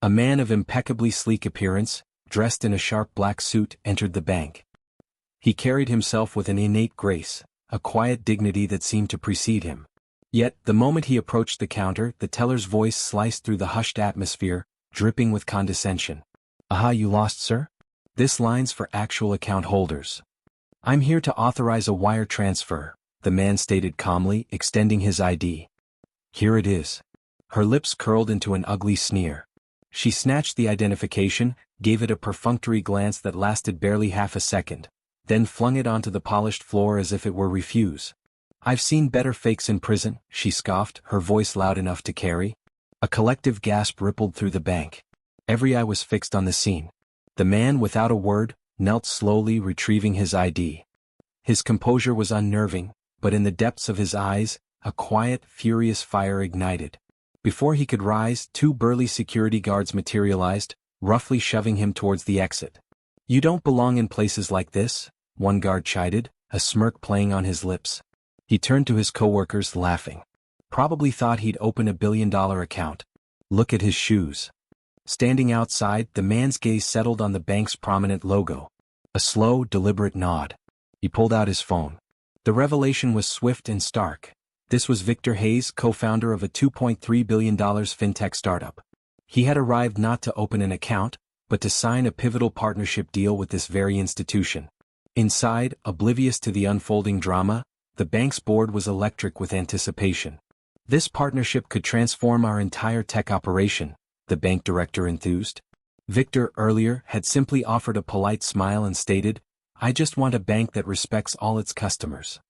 A man of impeccably sleek appearance, dressed in a sharp black suit, entered the bank. He carried himself with an innate grace, a quiet dignity that seemed to precede him. Yet, the moment he approached the counter, the teller's voice sliced through the hushed atmosphere, dripping with condescension. "Aha, you lost, sir? This line's for actual account holders." "I'm here to authorize a wire transfer," the man stated calmly, extending his ID. "Here it is." Her lips curled into an ugly sneer. She snatched the identification, gave it a perfunctory glance that lasted barely half a second, then flung it onto the polished floor as if it were refuse. "I've seen better fakes in prison," she scoffed, her voice loud enough to carry. A collective gasp rippled through the bank. Every eye was fixed on the scene. The man, without a word, knelt slowly, retrieving his ID. His composure was unnerving, but in the depths of his eyes, a quiet, furious fire ignited. Before he could rise, two burly security guards materialized, roughly shoving him towards the exit. "You don't belong in places like this," one guard chided, a smirk playing on his lips. He turned to his coworkers, laughing. "Probably thought he'd open $1 billion account. Look at his shoes." Standing outside, the man's gaze settled on the bank's prominent logo. A slow, deliberate nod. He pulled out his phone. The revelation was swift and stark. This was Victor Hayes, co-founder of a $2.3 billion fintech startup. He had arrived not to open an account, but to sign a pivotal partnership deal with this very institution. Inside, oblivious to the unfolding drama, the bank's board was electric with anticipation. "This partnership could transform our entire tech operation," the bank director enthused. Victor, earlier, had simply offered a polite smile and stated, "I just want a bank that respects all its customers."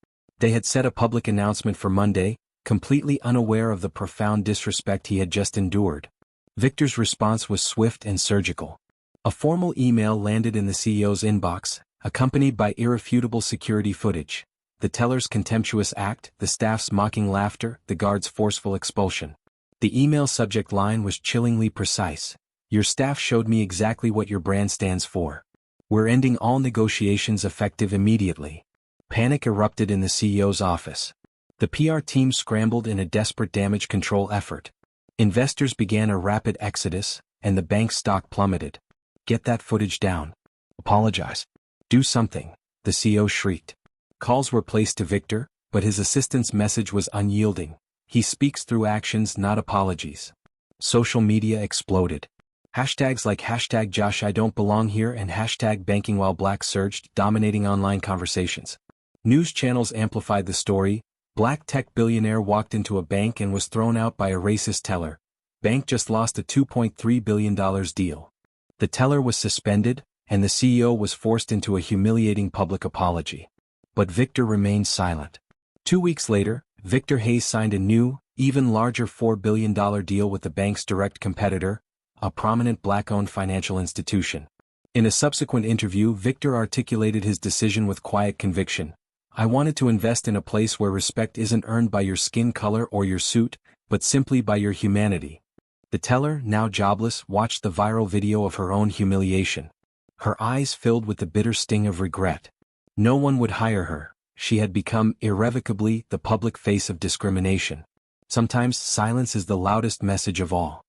They had set a public announcement for Monday, completely unaware of the profound disrespect he had just endured. Victor's response was swift and surgical. A formal email landed in the CEO's inbox, accompanied by irrefutable security footage. The teller's contemptuous act, the staff's mocking laughter, the guard's forceful expulsion. The email subject line was chillingly precise. "Your staff showed me exactly what your brand stands for. We're ending all negotiations effective immediately." Panic erupted in the CEO's office. The PR team scrambled in a desperate damage control effort. Investors began a rapid exodus, and the bank's stock plummeted. "Get that footage down. Apologize. Do something," the CEO shrieked. Calls were placed to Victor, but his assistant's message was unyielding. "He speaks through actions, not apologies." Social media exploded. Hashtags like #JoshIDon'tBelongHere and #BankingWhileBlack surged, dominating online conversations. News channels amplified the story. Black tech billionaire walked into a bank and was thrown out by a racist teller. Bank just lost a $2.3 billion deal. The teller was suspended, and the CEO was forced into a humiliating public apology. But Victor remained silent. 2 weeks later, Victor Hayes signed a new, even larger $4 billion deal with the bank's direct competitor, a prominent black-owned financial institution. In a subsequent interview, Victor articulated his decision with quiet conviction. "I wanted to invest in a place where respect isn't earned by your skin color or your suit, but simply by your humanity." The teller, now jobless, watched the viral video of her own humiliation. Her eyes filled with the bitter sting of regret. No one would hire her. She had become, irrevocably, the public face of discrimination. Sometimes silence is the loudest message of all.